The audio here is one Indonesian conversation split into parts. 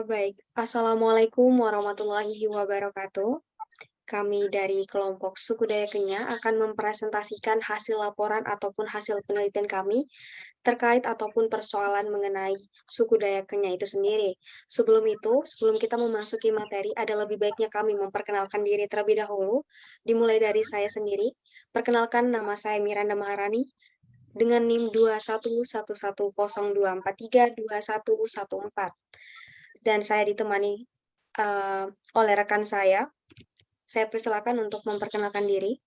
Baik, Assalamualaikum warahmatullahi wabarakatuh. Kami dari kelompok Suku Dayak Kenya akan mempresentasikan hasil laporan ataupun hasil penelitian kami terkait ataupun persoalan mengenai suku Dayak Kenya itu sendiri. Sebelum itu, sebelum kita memasuki materi, ada lebih baiknya kami memperkenalkan diri terlebih dahulu, dimulai dari saya sendiri. Perkenalkan, nama saya Miranda Maharani, dengan NIM 2111024321114. Dan saya ditemani oleh rekan saya. Saya persilakan untuk memperkenalkan diri.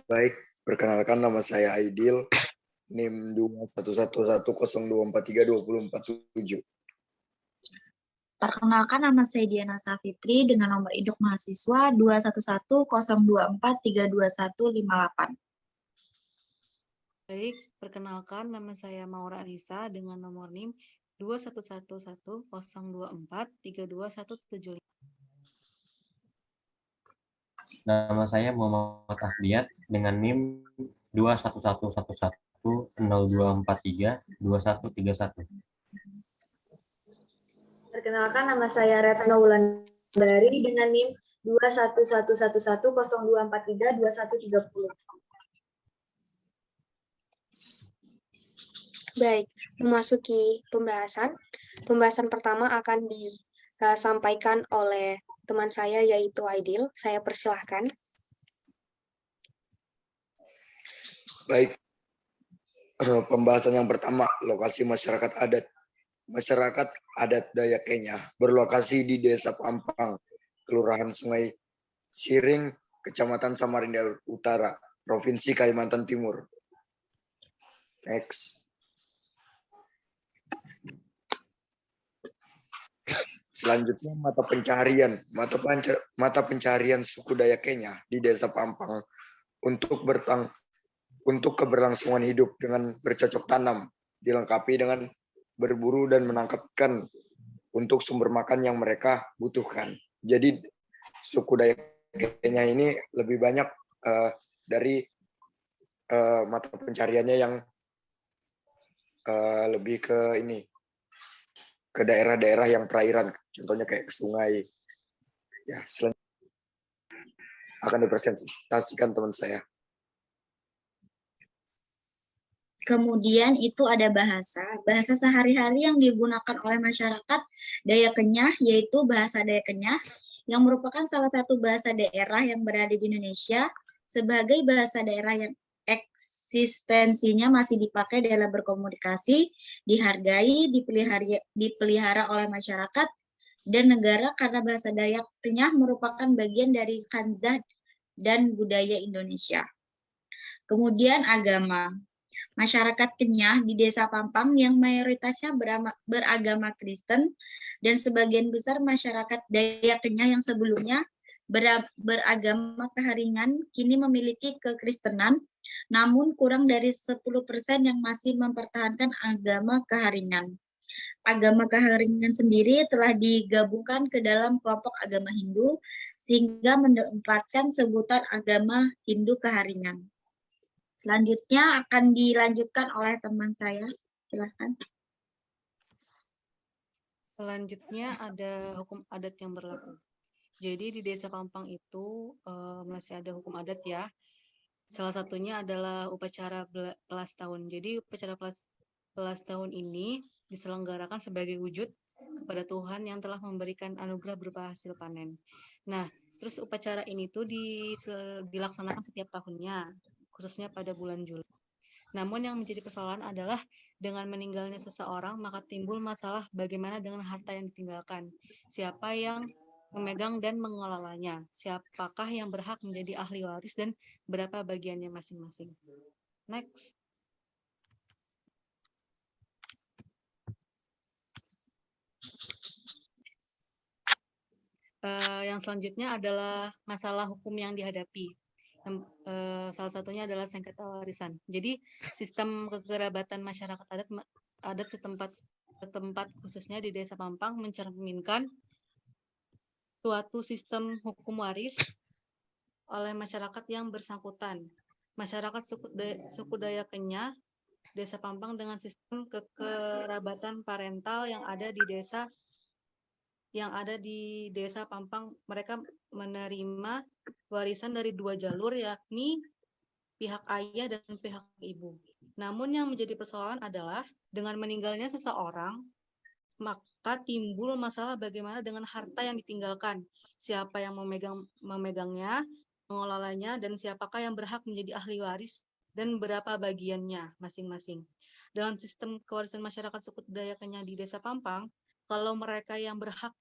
Baik, perkenalkan nama saya Aidil, NIM 2111024324047. Perkenalkan, nama saya Diana Safitri dengan nomor induk mahasiswa 2110224322158. Baik, perkenalkan nama saya Maura Anissa dengan nomor NIM 2111024321175. Nama saya Muhammad Ahdiat dengan NIM 2111024321131. Perkenalkan, nama saya Retno Wulandari dengan NIM 2111024322130. Baik, memasuki pembahasan. Pembahasan pertama akan disampaikan oleh teman saya, yaitu Aidil. Saya persilahkan. Baik, pembahasan yang pertama, lokasi masyarakat adat. Masyarakat adat Dayak Kenya berlokasi di Desa Pampang, Kelurahan Sungai Siring, Kecamatan Samarinda Utara, Provinsi Kalimantan Timur. Next. Selanjutnya mata pencaharian suku Dayak Kenya di Desa Pampang untuk keberlangsungan hidup dengan bercocok tanam, dilengkapi dengan berburu dan menangkap ikan untuk sumber makan yang mereka butuhkan. Jadi suku Dayak Kenya ini lebih banyak dari mata pencariannya yang lebih ke daerah-daerah yang perairan, contohnya kayak ke sungai. Ya, selanjutnya akan dipresentasikan teman saya. Kemudian itu ada bahasa sehari-hari yang digunakan oleh masyarakat Dayak Kenyah, yaitu bahasa Dayak Kenyah, yang merupakan salah satu bahasa daerah yang berada di Indonesia sebagai bahasa daerah yang eksistensinya masih dipakai dalam berkomunikasi, dihargai, dipelihara oleh masyarakat dan negara karena bahasa Dayak Kenyah merupakan bagian dari kanzah dan budaya Indonesia. Kemudian agama. Masyarakat Kenyah di Desa Pampang yang mayoritasnya beragama Kristen dan sebagian besar masyarakat Dayak Kenyah yang sebelumnya beragama Keharingan kini memiliki kekristenan, namun kurang dari 10% yang masih mempertahankan agama Keharingan. Agama Keharingan sendiri telah digabungkan ke dalam kelompok agama Hindu sehingga mendapatkan sebutan agama Hindu Keharingan. Selanjutnya akan dilanjutkan oleh teman saya. Silahkan. Selanjutnya ada hukum adat yang berlaku. Jadi di Desa Pampang itu masih ada hukum adat ya. Salah satunya adalah upacara pelas tahun. Jadi upacara pelas tahun ini diselenggarakan sebagai wujud kepada Tuhan yang telah memberikan anugerah berupa hasil panen. Nah, terus upacara ini tuh dilaksanakan setiap tahunnya, khususnya pada bulan Juli. Namun yang menjadi persoalan adalah dengan meninggalnya seseorang, maka timbul masalah bagaimana dengan harta yang ditinggalkan. Siapa yang memegang dan mengelolanya? Siapakah yang berhak menjadi ahli waris dan berapa bagiannya masing-masing? Next. Yang selanjutnya adalah masalah hukum yang dihadapi. Salah satunya adalah sengketa warisan. Jadi sistem kekerabatan masyarakat adat setempat khususnya di Desa Pampang mencerminkan suatu sistem hukum waris oleh masyarakat yang bersangkutan. masyarakat suku Dayak Kenyah Desa Pampang dengan sistem kekerabatan parental yang ada di Desa Pampang. Mereka menerima warisan dari dua jalur, yakni pihak ayah dan pihak ibu. Namun yang menjadi persoalan adalah dengan meninggalnya seseorang, maka timbul masalah bagaimana dengan harta yang ditinggalkan, siapa yang memegangnya, mengelolanya, dan siapakah yang berhak menjadi ahli waris dan berapa bagiannya masing-masing. Dalam sistem kewarisan masyarakat suku Dayak Kenyah di Desa Pampang, kalau mereka yang berhak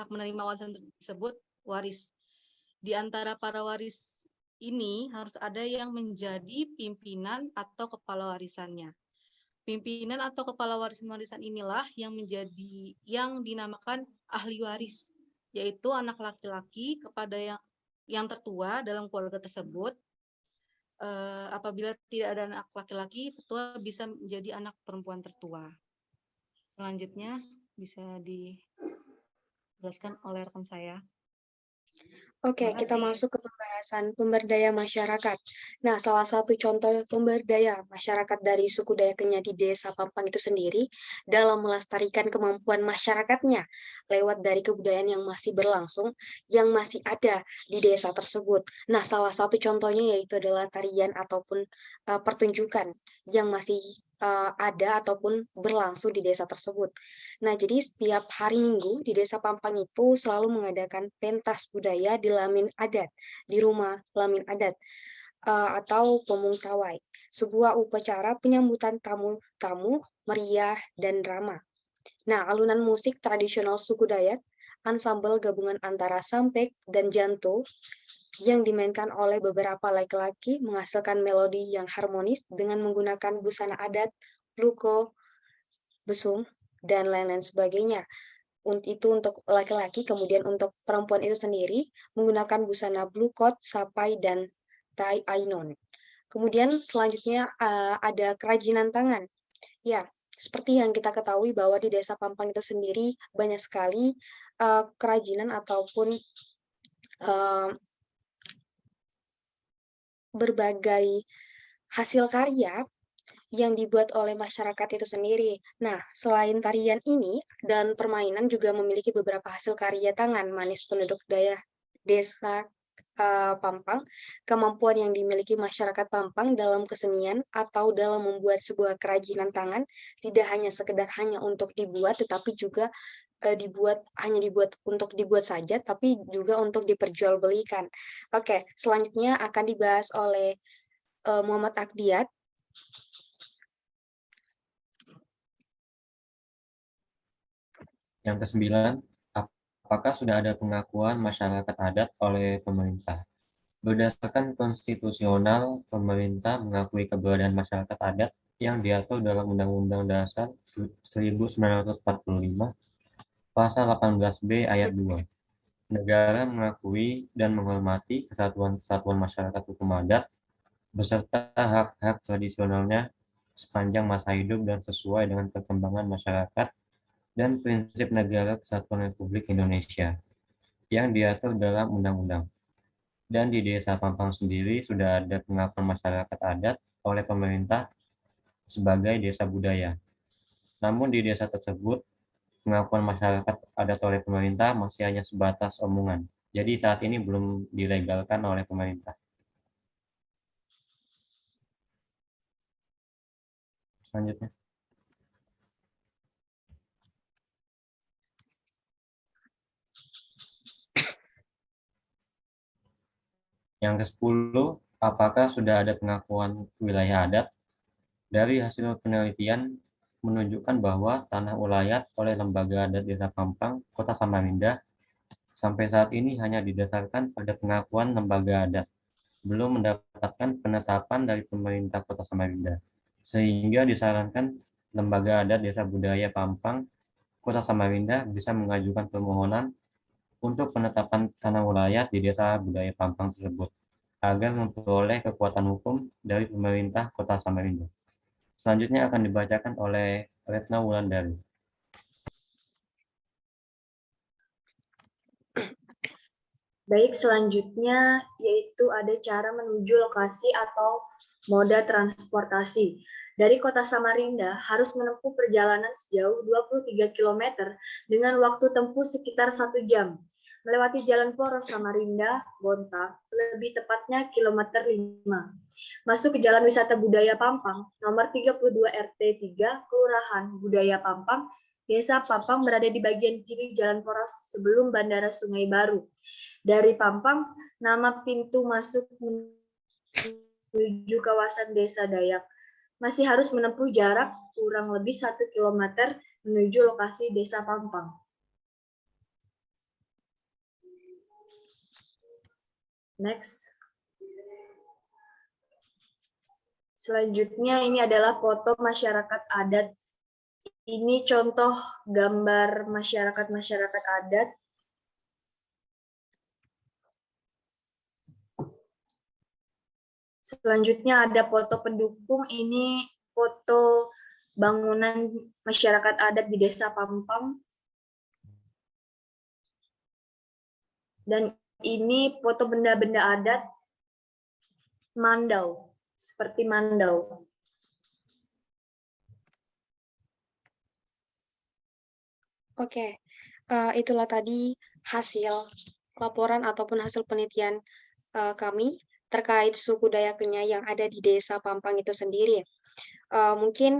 menerima warisan tersebut waris. Di antara para waris ini harus ada yang menjadi pimpinan atau kepala warisannya. Pimpinan atau kepala warisan inilah yang dinamakan ahli waris, yaitu anak laki-laki kepada yang tertua dalam keluarga tersebut. Apabila tidak ada anak laki-laki, tertua bisa menjadi anak perempuan tertua. Selanjutnya bisa dijelaskan oleh rekan saya. Oke, Terima kita kasih. masuk ke pembahasan pemberdaya masyarakat. Nah, salah satu contoh pemberdaya masyarakat dari suku Dayak Kenyah di Desa Pampang itu sendiri dalam melestarikan kemampuan masyarakatnya lewat dari kebudayaan yang masih berlangsung, yang masih ada di desa tersebut. Nah, salah satu contohnya yaitu adalah tarian ataupun pertunjukan yang masih ada ataupun berlangsung di desa tersebut. Nah, jadi setiap hari Minggu di Desa Pampang itu selalu mengadakan pentas budaya di Lamin Adat, di rumah Lamin Adat, atau Pemungkawai, sebuah upacara penyambutan tamu-tamu meriah dan ramah. Nah, alunan musik tradisional suku Dayak, ansambel gabungan antara sampek dan janto, yang dimainkan oleh beberapa laki-laki menghasilkan melodi yang harmonis dengan menggunakan busana adat, luko, besung, dan lain-lain sebagainya. Itu untuk laki-laki, kemudian untuk perempuan itu sendiri menggunakan busana blue coat, sapai, dan tai ainon. Kemudian selanjutnya ada kerajinan tangan. Ya, seperti yang kita ketahui bahwa di Desa Pampang itu sendiri banyak sekali kerajinan ataupun berbagai hasil karya yang dibuat oleh masyarakat itu sendiri. Nah, selain tarian ini dan permainan juga memiliki beberapa hasil karya tangan manis penduduk Desa Pampang. Kemampuan yang dimiliki masyarakat Pampang dalam kesenian atau dalam membuat sebuah kerajinan tangan tidak hanya sekedar hanya untuk dibuat, tetapi juga dibuat untuk dibuat saja, tapi juga untuk diperjualbelikan. Oke, selanjutnya akan dibahas oleh Muhammad Akdiat. Yang kesembilan, apakah sudah ada pengakuan masyarakat adat oleh pemerintah? Berdasarkan konstitusional, pemerintah mengakui keberadaan masyarakat adat yang diatur dalam Undang-Undang Dasar 1945, Pasal 18B Ayat 2. Negara mengakui dan menghormati kesatuan-kesatuan masyarakat hukum adat beserta hak-hak tradisionalnya sepanjang masa hidup dan sesuai dengan perkembangan masyarakat dan prinsip negara kesatuan Republik Indonesia yang diatur dalam undang-undang. Dan di Desa Pampang sendiri sudah ada pengakuan masyarakat adat oleh pemerintah sebagai desa budaya. Namun di desa tersebut, pengakuan masyarakat adat oleh pemerintah masih hanya sebatas omongan. Jadi saat ini belum dilegalkan oleh pemerintah. Selanjutnya. Yang ke-10, apakah sudah ada pengakuan wilayah adat? Dari hasil penelitian menunjukkan bahwa tanah ulayat oleh Lembaga Adat Desa Pampang, Kota Samarinda, sampai saat ini hanya didasarkan pada pengakuan lembaga adat, belum mendapatkan penetapan dari pemerintah Kota Samarinda, sehingga disarankan Lembaga Adat Desa Budaya Pampang, Kota Samarinda bisa mengajukan permohonan untuk penetapan tanah ulayat di Desa Budaya Pampang tersebut, agar memperoleh kekuatan hukum dari pemerintah Kota Samarinda. Selanjutnya akan dibacakan oleh Retna Wulandari. Baik, selanjutnya yaitu ada cara menuju lokasi atau moda transportasi. Dari kota Samarinda harus menempuh perjalanan sejauh 23 km dengan waktu tempuh sekitar 1 jam. Melewati Jalan Poros Samarinda, Bontang, lebih tepatnya kilometer 5. Masuk ke Jalan Wisata Budaya Pampang, nomor 32 RT 3, Kelurahan Budaya Pampang, Desa Pampang berada di bagian kiri Jalan Poros sebelum Bandara Sungai Baru. Dari Pampang, nama pintu masuk menuju kawasan Desa Dayak masih harus menempuh jarak kurang lebih 1 km menuju lokasi Desa Pampang. Next. Selanjutnya ini adalah foto masyarakat adat. Ini contoh gambar masyarakat adat. Selanjutnya ada foto pendukung, ini foto bangunan masyarakat adat di Desa Pampang. Dan ini foto benda-benda adat Mandau, seperti Mandau. Oke, itulah tadi hasil laporan ataupun hasil penelitian kami terkait suku Dayak Kenya yang ada di Desa Pampang itu sendiri. Mungkin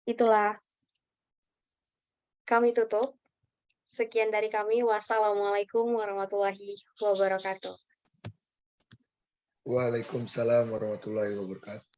itulah kami tutup. Sekian dari kami. Wassalamualaikum warahmatullahi wabarakatuh. Waalaikumsalam warahmatullahi wabarakatuh.